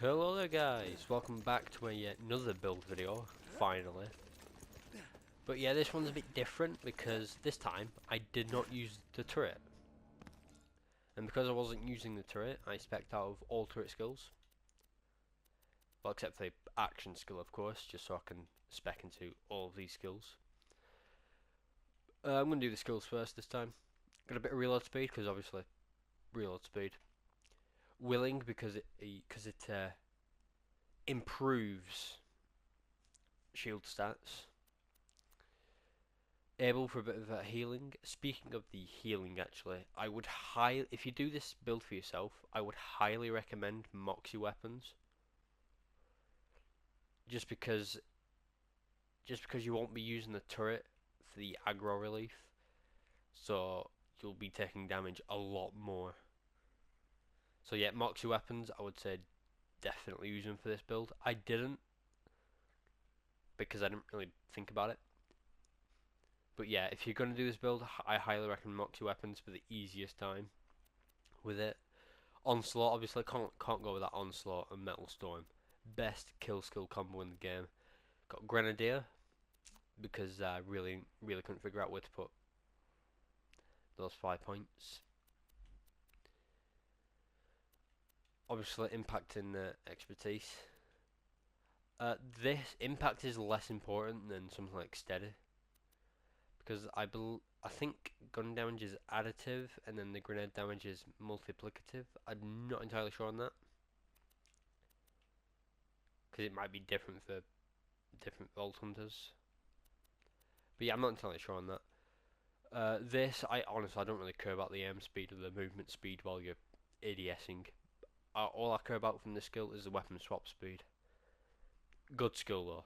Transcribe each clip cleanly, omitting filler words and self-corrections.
Hello there guys, welcome back to another build video, finally. But yeah, this one's a bit different because this time I did not use the turret. And because I wasn't using the turret, I spec'd out of all turret skills. Well, except for the action skill of course, just so I can spec into all of these skills. I'm going to do the skills first this time. Got a bit of reload speed, because obviously, reload speed. Willing, because it improves shield stats. Able for a bit of healing. Speaking of the healing, actually, I would if you do this build for yourself, I would highly recommend Moxie weapons. Just because you won't be using the turret for the aggro relief, so you'll be taking damage a lot more. So yeah, Moxie weapons, I would say definitely use them for this build. I didn't because I didn't really think about it. But yeah, if you're going to do this build, I highly recommend Moxie weapons for the easiest time with it. Onslaught, obviously, can't go without Onslaught and Metal Storm. Best kill skill combo in the game. Got Grenadier, because I really couldn't figure out where to put those 5 points. Obviously, impact and expertise. This impact is less important than something like steady, because I think gun damage is additive and then the grenade damage is multiplicative. I'm not entirely sure on that, because it might be different for different Vault Hunters. But yeah, I'm not entirely sure on that. This, I honestly, I don't really care about the aim speed or the movement speed while you're ADSing. All I care about from this skill is the weapon swap speed. Good skill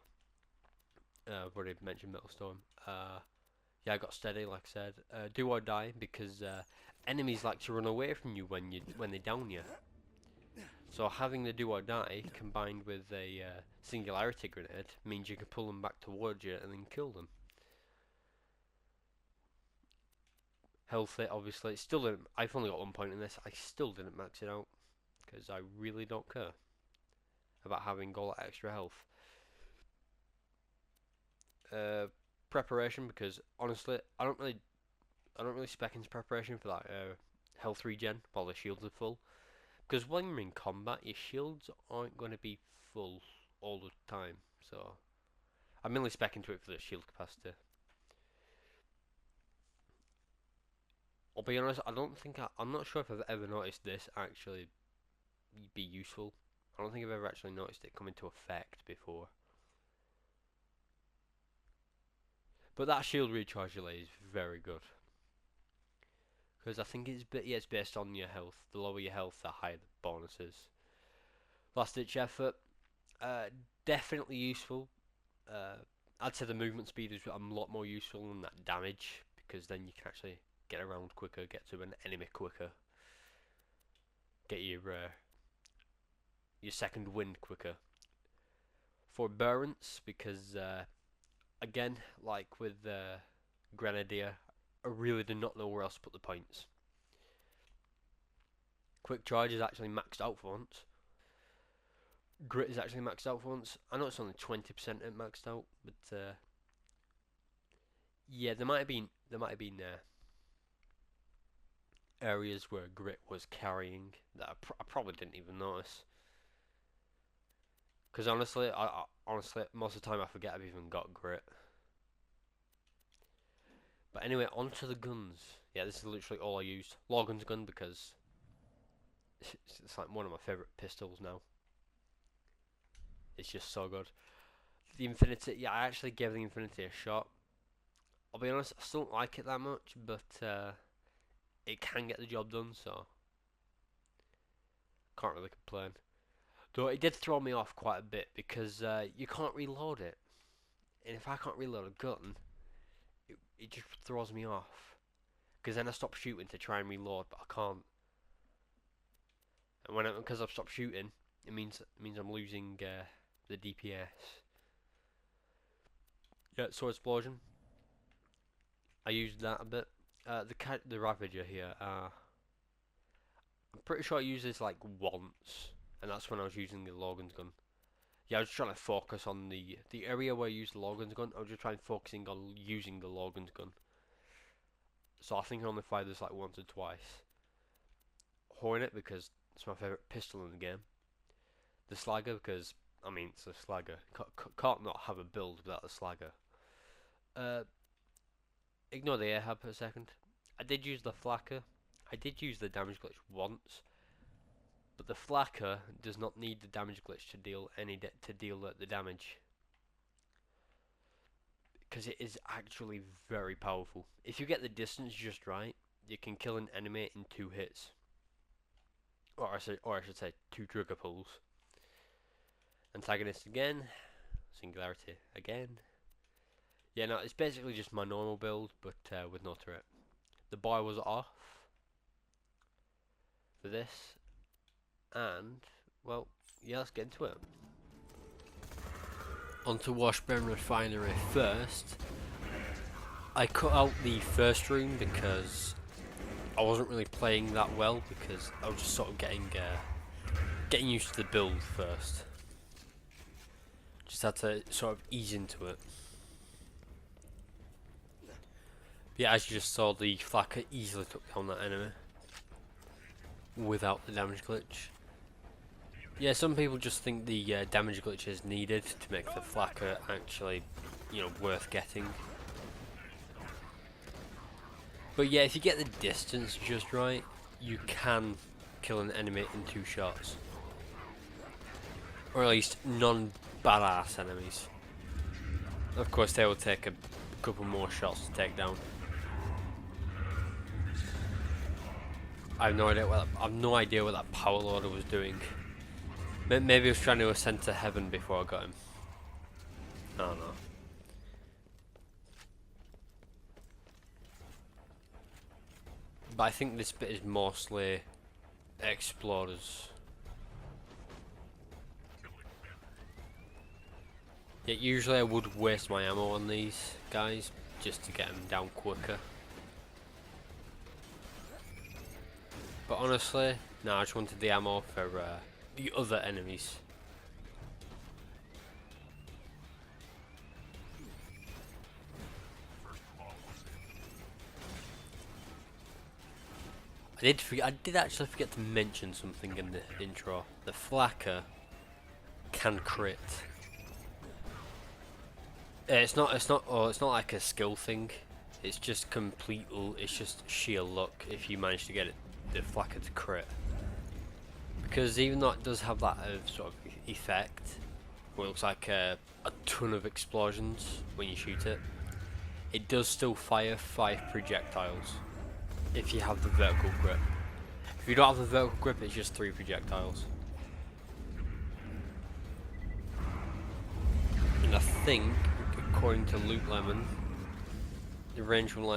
though. I've already mentioned Metal Storm. Yeah, I got steady, like I said. Do or die, because enemies like to run away from you when they down you. So having the do or die combined with a singularity grenade means you can pull them back towards you and then kill them. Healthy, obviously. Still didn't. I've only got 1 point in this. I still didn't max it out because I really don't care about having all that extra health. Preparation, because honestly, I don't really spec into preparation for that health regen while the shields are full. Because when you're in combat, your shields aren't going to be full all the time. So I'm mainly spec into it for the shield capacity. I'll be honest, I'm not sure if I've ever noticed this actually be useful. I don't think I've ever actually noticed it come into effect before. But that shield recharge delay is very good. Because I think it's based on your health. The lower your health, the higher the bonuses. Last ditch effort, uh, definitely useful. Uh, I'd say the movement speed is a lot more useful than that damage, because then you can actually get around quicker, get to an enemy quicker, get your second wind quicker. Forbearance, because again, like with Grenadier, I really do not know where else to put the points. Quick charge is actually maxed out for once. Grit is actually maxed out for once. I know it's only 20% maxed out, but yeah, there might have been areas where grit was carrying that I probably didn't even notice. Because honestly, most of the time I forget I've even got grit. But anyway, onto the guns. Yeah, this is literally all I used. Logan's gun, because it's like one of my favourite pistols now. It's just so good. The Infinity, yeah, I actually gave the Infinity a shot. I'll be honest, I still don't like it that much, but it can get the job done, so can't really complain. Though it did throw me off quite a bit, because you can't reload it. And if I can't reload a gun, it just throws me off. Because then I stop shooting to try and reload, but I can't. And because I've stopped shooting, it means I'm losing the DPS. Yeah, sword explosion. I used that a bit. The Ravager here. I'm pretty sure I used this like once, and that's when I was using the Logan's gun. Yeah, I was trying to focus on the area where I used the Logan's gun. I was just trying focusing on using the Logan's gun. So I think I only fired this like once or twice. Hornet because it's my favourite pistol in the game. The Slagger because, I mean, it's a Slagger. Can't not have a build without the Slagger. Ignore the Ahab for a second. I did use the Flacker. I did use the damage glitch once, but the Flacker does not need the damage glitch to deal the damage, because it is actually very powerful. If you get the distance just right, you can kill an enemy in 2 hits, or I should say 2 trigger pulls. Antagonist again, singularity again. Yeah, no, it's basically just my normal build, but with no turret. The bar was off for this, and, well, yeah, let's get into it. Onto Washburn Refinery first. I cut out the first room because I wasn't really playing that well, because I was just sort of getting used to the build first. Just had to sort of ease into it. Yeah, as you just saw, the Flacker easily took down that enemy without the damage glitch. Yeah, some people just think the damage glitch is needed to make the Flacker actually, worth getting. But yeah, if you get the distance just right, you can kill an enemy in 2 shots. Or at least non-badass enemies. Of course, they will take a couple more shots to take down. I have no idea what that power loader was doing. Maybe he was trying to ascend to heaven before I got him. I don't know. But I think this bit is mostly explorers. Yeah, usually I would waste my ammo on these guys just to get them down quicker. But honestly, no, I just wanted the ammo for the other enemies. I did actually forget to mention something in the intro. The Flacker can crit. It's not like a skill thing. It's just it's just sheer luck if you manage to get the Flacker to crit. Because even though it does have that sort of effect, where it looks like a ton of explosions when you shoot it, it does still fire 5 projectiles if you have the vertical grip. If you don't have the vertical grip, it's just 3 projectiles. And I think, according to Loot Lemon, the range from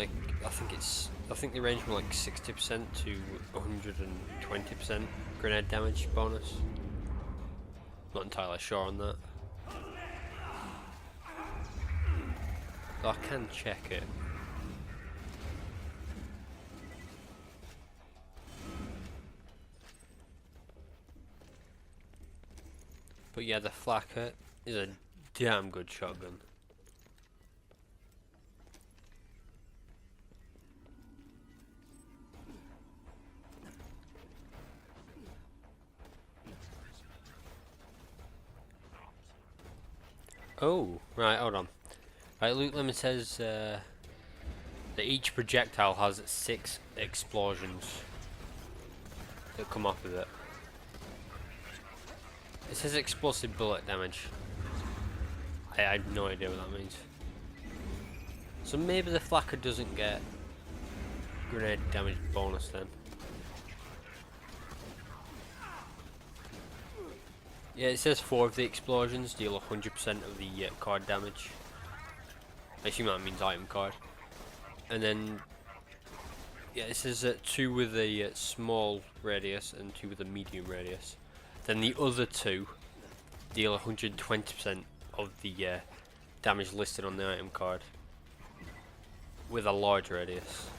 I think the range from like 60% to 120% grenade damage bonus. Not entirely sure on that. So I can check it. But yeah, the Flacker is a damn good shotgun. Oh, right, hold on. Right, Loot Lemon says that each projectile has 6 explosions that come off of it. It says explosive bullet damage. I have no idea what that means. So maybe the Flacker doesn't get grenade damage bonus then. Yeah, it says 4 of the explosions deal 100% of the card damage. I assume that means item card. And then, yeah, it says 2 with a small radius and 2 with a medium radius. Then the other 2 deal 120% of the damage listed on the item card with a large radius.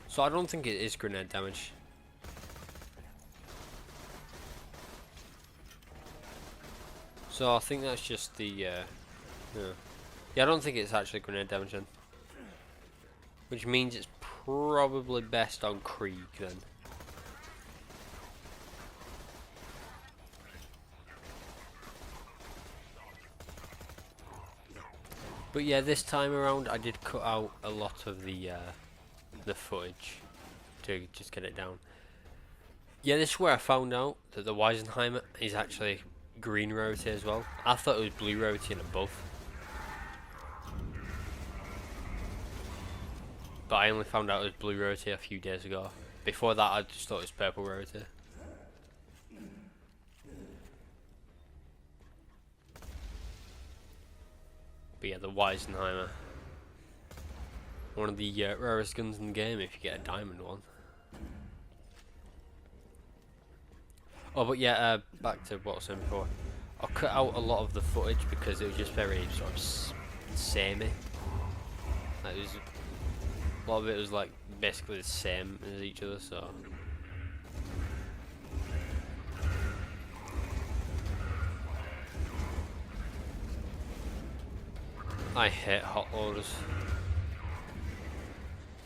So I don't think it is grenade damage. So I think that's just the yeah. Yeah, I don't think it's actually grenade damage then. Which means it's probably best on Krieg then. But yeah, this time around I did cut out a lot of the footage to just get it down. Yeah, this is where I found out that the Weisenheimer is actually green rarity as well. I thought it was blue rarity and above. But I only found out it was blue rarity a few days ago. Before that I just thought it was purple rarity. But yeah, the Weisenheimer. One of the rarest guns in the game if you get a diamond one. Oh, but yeah, back to what I was saying before. I cut out a lot of the footage because it was just very sort of samey. Like, a lot of it was like basically the same as each other, so. I hate hot loaders.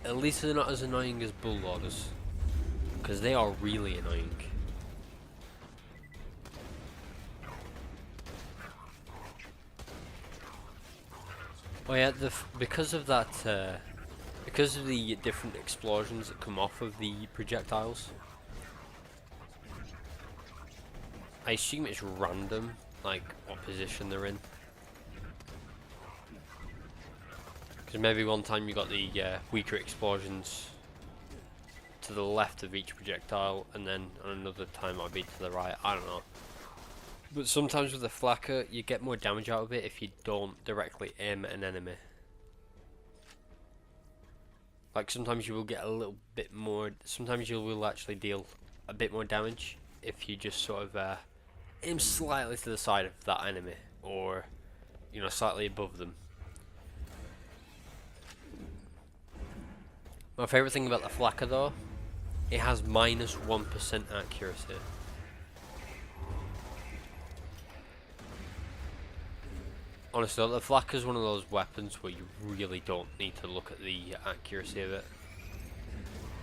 At least they're not as annoying as bull loaders, because they are really annoying. Oh yeah, because of that, because of the different explosions that come off of the projectiles, I assume it's random, like what position they're in. Because maybe one time you got the weaker explosions to the left of each projectile, and then on another time it might be to the right. I don't know. But sometimes with the flakka, you get more damage out of it if you don't directly aim at an enemy. Like sometimes you will get a little bit more, sometimes you will actually deal a bit more damage if you just sort of aim slightly to the side of that enemy, or, you know, slightly above them. My favourite thing about the flakka though, it has minus 1% accuracy. Honestly, the flakka is one of those weapons where you really don't need to look at the accuracy of it.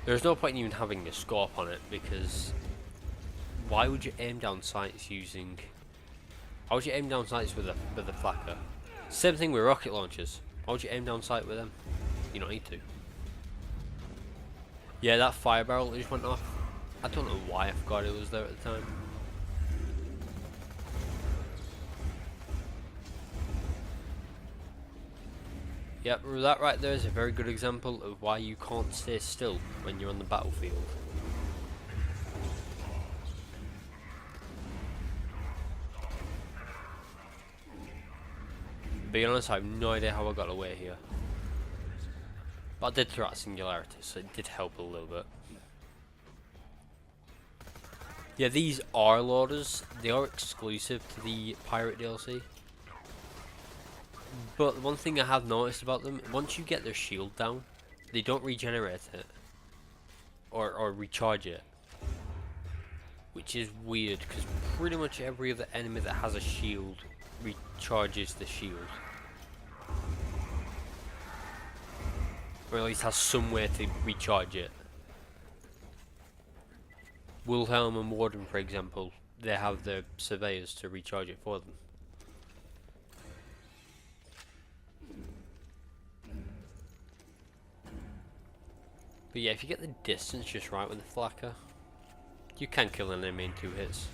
There's no point in even having a scope on it, because why would you aim down sights using? Why would you aim down sights with the flakka? Same thing with rocket launchers. Why would you aim down sight with them? You don't need to. Yeah, that fire barrel just went off. I don't know why I forgot it was there at the time. Yep, that right there is a very good example of why you can't stay still when you're on the battlefield. To be honest, I have no idea how I got away here. But I did throw out Singularity, so it did help a little bit. Yeah, these are loaders. They are exclusive to the Pirate DLC. But one thing I have noticed about them, once you get their shield down, they don't regenerate it. Or recharge it. Which is weird, because pretty much every other enemy that has a shield recharges the shield. Or at least has some way to recharge it. Wilhelm and Warden, for example, they have their surveyors to recharge it for them. But yeah, if you get the distance just right with the flakka, you can kill an enemy in 2 hits.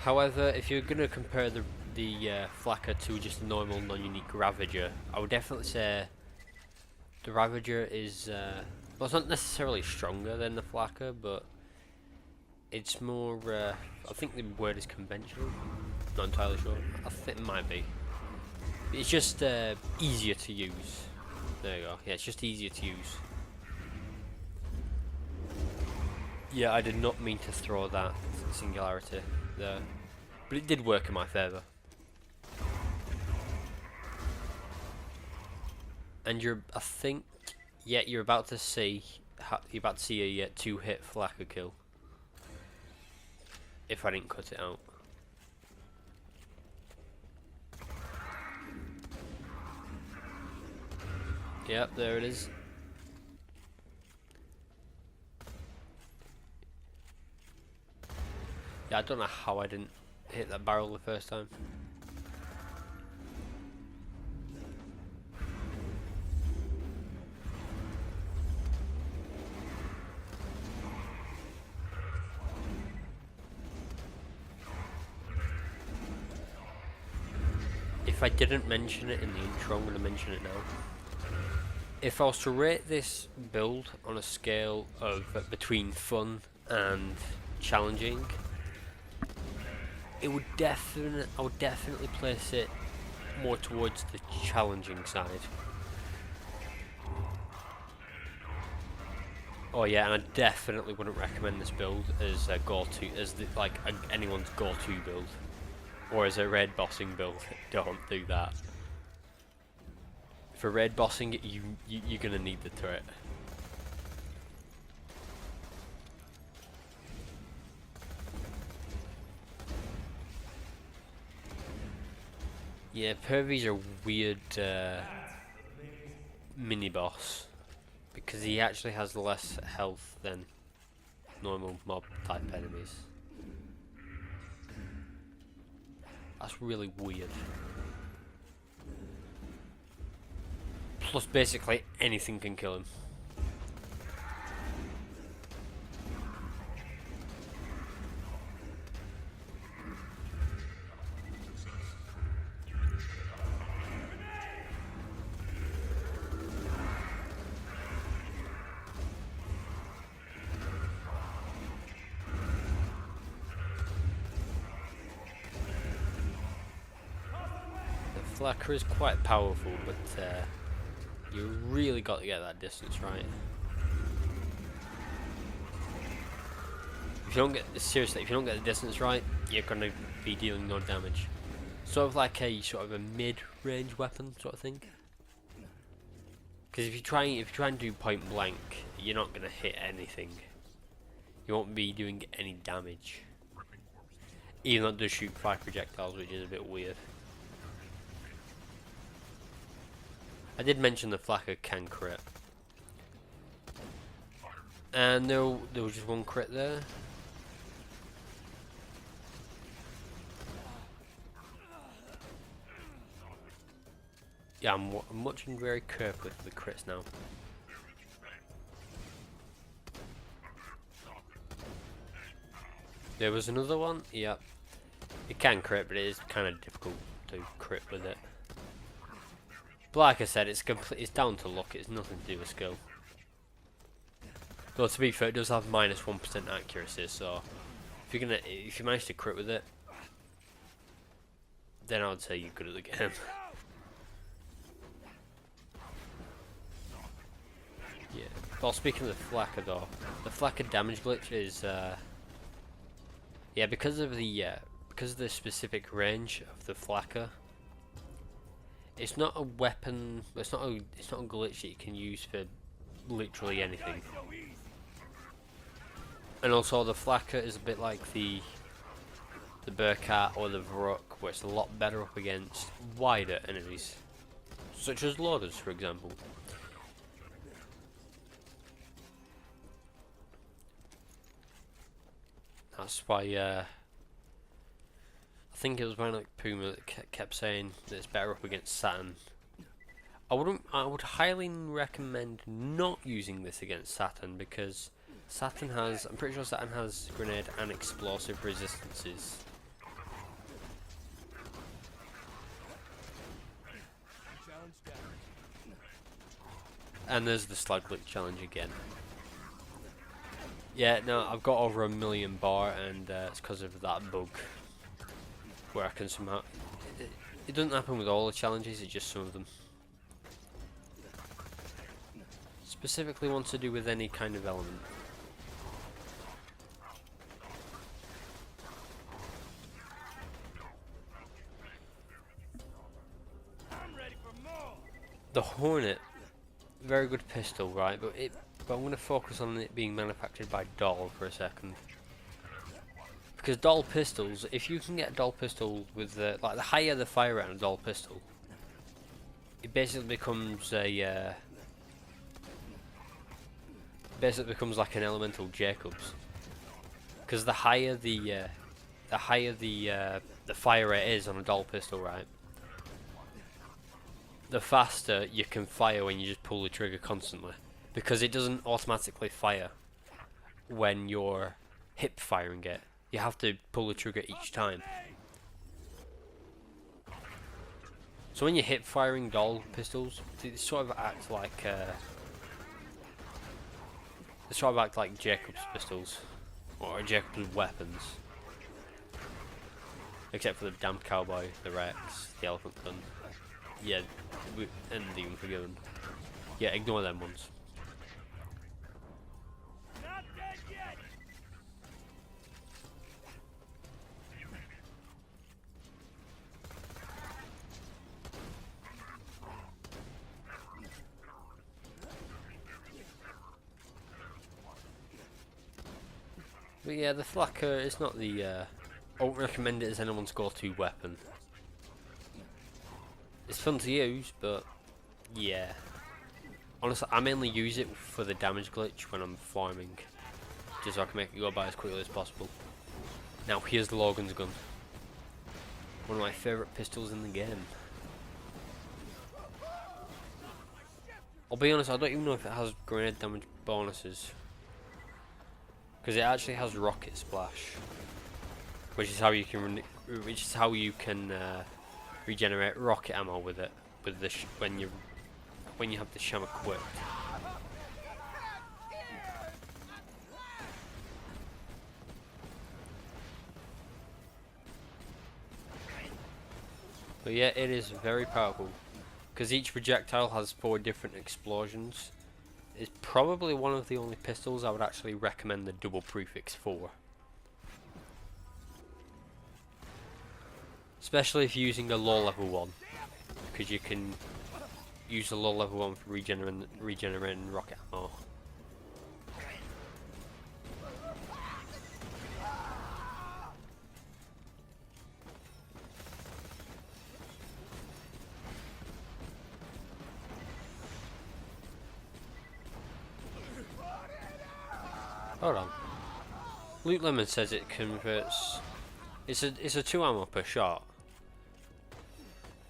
However, if you're going to compare the flakka to just a normal non-unique Ravager, I would definitely say the Ravager is, well, it's not necessarily stronger than the flakka, but it's more, I think the word is conventional, not entirely sure, I think it might be. It's just easier to use. There you go, yeah, it's just easier to use. Yeah, I did not mean to throw that Singularity there, but it did work in my favour. And I think, yeah, you're about to see a 2-hit flakka kill. If I didn't cut it out. Yep, there it is. Yeah, I don't know how I didn't hit that barrel the first time. If I didn't mention it in the intro, I'm going to mention it now. If I was to rate this build on a scale of between fun and challenging, I would definitely place it more towards the challenging side. Oh yeah, and I definitely wouldn't recommend this build as a anyone's go-to build, or as a raid bossing build. Don't do that. For raid bossing, you're gonna need the turret. Yeah, Pervy's a weird mini boss because he actually has less health than normal mob type enemies. That's really weird. Plus, basically anything can kill him. The flakka is quite powerful, but you really got to get that distance right. If you don't get the distance right, you're gonna be dealing no damage. Sort of like a mid-range weapon sort of thing. Because if you try and do point blank, you're not gonna hit anything. You won't be doing any damage. Even though it does shoot 5 projectiles, which is a bit weird. I did mention the flakka can crit. And there was just one crit there. Yeah, I'm watching very carefully for the crits now. There was another one. Yep. It can crit, but it is kind of difficult to crit with it. But like I said, it's down to luck. It's nothing to do with skill. Though to be fair, it does have -1% accuracy. So if you manage to crit with it, then I would say you're good at the game. Yeah. Well, speaking of the flakka though, the flakka damage glitch is yeah, because of the specific range of the flakka. It's not a weapon. It's not a glitch that you can use for literally anything. And also the flakka is a bit like the Burkat or the Varrock, where it's a lot better up against wider enemies, such as loaders, for example. That's why I think it was like Puma that kept saying that it's better up against Saturn. I would highly recommend not using this against Saturn, because Saturn has, I'm pretty sure Saturn has grenade and explosive resistances. And there's the slug glitch challenge again. Yeah, no, I've got over 1 million bar, and it's because of that bug. Where I can somehow... It doesn't happen with all the challenges, it's just some of them. Specifically wants to do with any kind of element. The Hornet very good pistol, right? But I'm going to focus on it being manufactured by Doll for a second. Because Doll pistols, if you can get a Doll pistol with the higher the fire rate on a Doll pistol, it basically becomes like an elemental Jacobs. Because the higher the fire rate is on a Doll pistol, right? The faster you can fire when you just pull the trigger constantly, because it doesn't automatically fire when you're hip firing it. You have to pull the trigger each time. So when you're hip firing Doll pistols, they sort of act like Jacobs pistols, or Jacobs weapons, except for the damned cowboy, the Rex, the elephant gun. Yeah, and the Unforgiven. Yeah, ignore them ones. Not dead yet. But yeah, the Flakka is not the. I won't recommend it as anyone's go-to weapon. It's fun to use, but yeah. Honestly, I mainly use it for the damage glitch when I'm farming, just so I can make it go by as quickly as possible. Now here's the Logan's gun. One of my favourite pistols in the game. I'll be honest, I don't even know if it has grenade damage bonuses, because it actually has rocket splash, which is how you can regenerate rocket ammo with it, with the when you have the sham equipped. But yeah, it is very powerful, because each projectile has 4 different explosions. It's probably one of the only pistols I would actually recommend the double prefix for. Especially if you're using a low level one, because you can use the low level one for regenerating rocket ammo. Hold on. Luke Lemon says it converts. It's a 2 ammo per shot.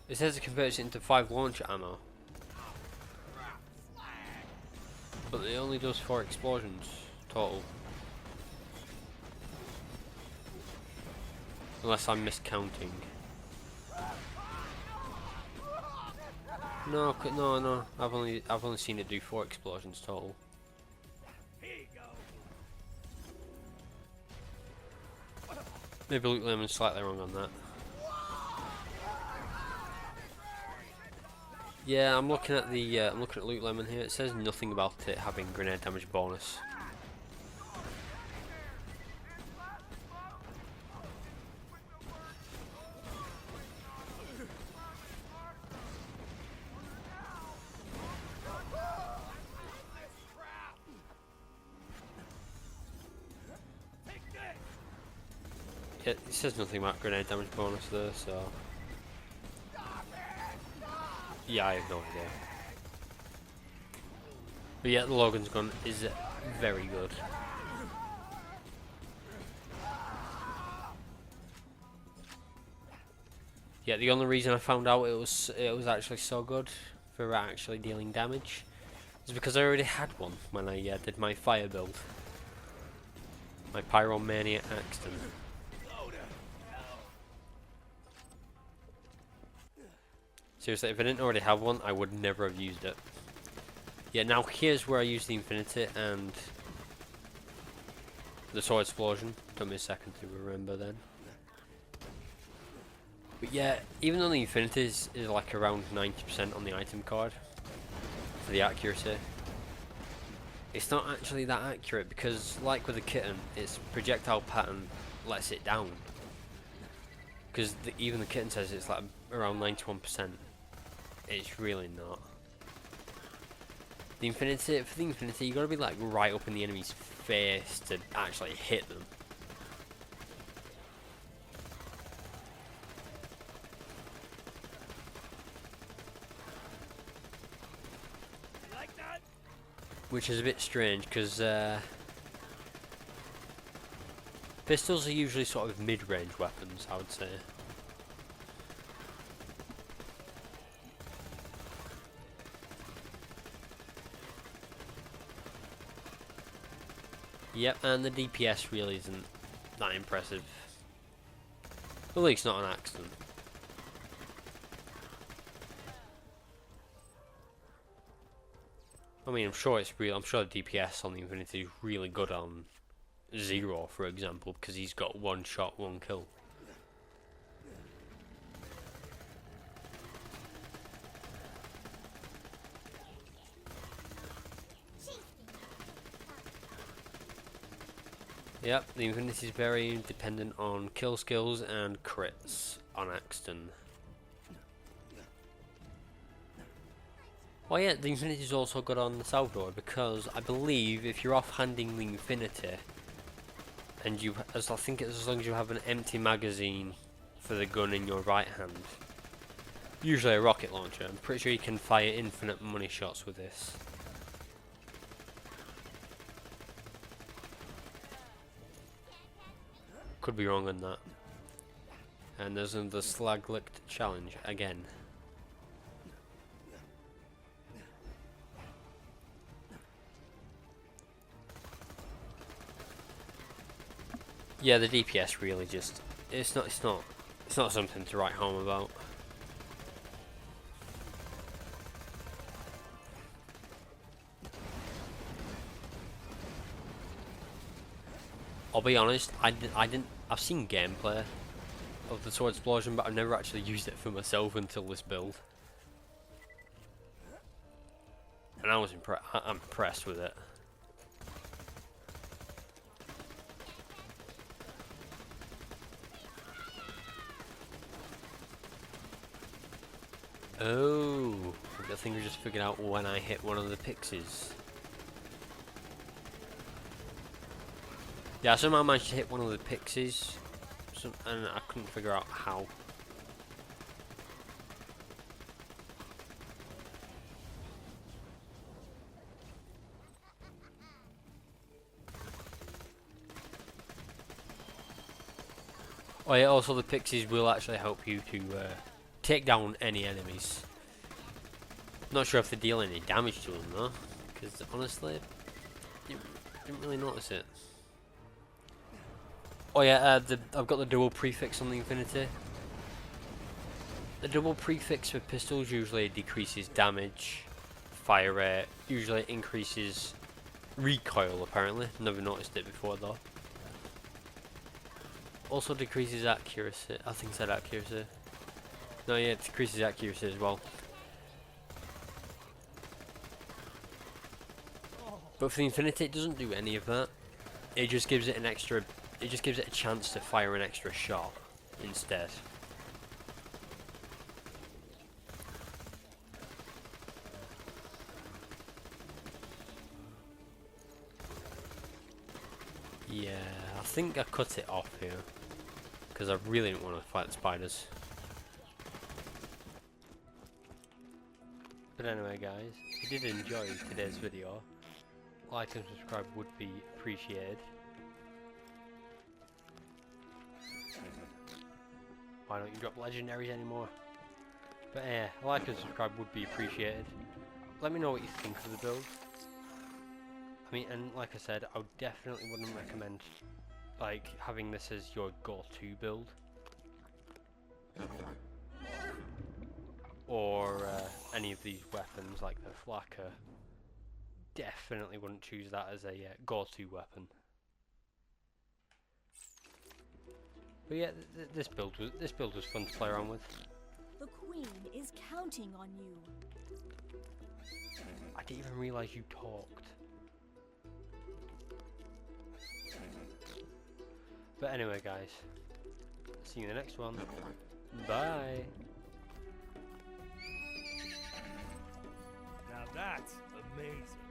It says it converts it into 5 launcher ammo, but it only does 4 explosions total. Unless I'm miscounting. No, no. I've only seen it do 4 explosions total. Maybe Luke Lemon's slightly wrong on that. Yeah, I'm looking at Luke Lemon here. It says nothing about it having grenade damage bonus. Yeah, it says nothing about grenade damage bonus there, so yeah, I have no idea. But yeah, the Logan's gun is very good. Yeah, the only reason I found out it was actually so good for actually dealing damage is because I already had one when I did my fire build. My Pyromania Axton. Seriously, if I didn't already have one, I would never have used it. Yeah, now here's where I use the Infinity and the Sword Explosion. Took me a second to remember then. But yeah, even though the Infinity is like around 90% on the item card for the accuracy, it's not actually that accurate, because like with the kitten, its projectile pattern lets it down. Because even the kitten says it's like around 91%. It's really not. The Infinity, for the Infinity, you gotta be like right up in the enemy's face to actually hit them. You like that? Which is a bit strange, because pistols are usually sort of mid-range weapons, I would say. Yep, and the DPS really isn't that impressive. At least not on Axton. I mean, I'm sure it's real. I'm sure the DPS on the Infinity is really good on Zero, for example, because he's got one shot, one kill. Yep, the Infinity is very dependent on kill skills and crits on Axton. Well, yeah, the Infinity is also good on the Salvador, because I believe if you're off-handing the Infinity, and I think it's as long as you have an empty magazine for the gun in your right hand, usually a rocket launcher, I'm pretty sure you can fire infinite money shots with this. Could be wrong on that. And there's another slag licked challenge again. Yeah, the DPS really just it's not something to write home about. I'll be honest, I've seen gameplay of the sword explosion, but I've never actually used it for myself until this build. And I'm impressed with it. Oh, I think we just figured out when I hit one of the pixies. Yeah, I somehow managed to hit one of the pixies, and I couldn't figure out how. Oh yeah, also the pixies will actually help you to take down any enemies. Not sure if they deal any damage to them though, because honestly, didn't really notice it. Oh yeah, I've got the double prefix on the Infinity. The double prefix for pistols usually decreases damage, fire rate, usually increases recoil apparently. Never noticed it before though. Also decreases accuracy. I think it said accuracy. No, yeah, it decreases accuracy as well. But for the Infinity, it doesn't do any of that. It just gives it an extra. It just gives it a chance to fire an extra shot instead. Yeah, I think I cut it off here because I really didn't want to fight the spiders. But anyway, guys, if you did enjoy today's video, like and subscribe would be appreciated. Why don't you drop legendaries anymore? But yeah, like and subscribe would be appreciated. Let me know what you think of the build. I mean, and like I said, I definitely wouldn't recommend like having this as your go-to build, or any of these weapons like the Flacker. Definitely wouldn't choose that as a go-to weapon. But yeah, this build was fun to play around with. The Queen is counting on you. I didn't even realise you talked. But anyway, guys, see you in the next one. Bye. Now that's amazing. Amazing.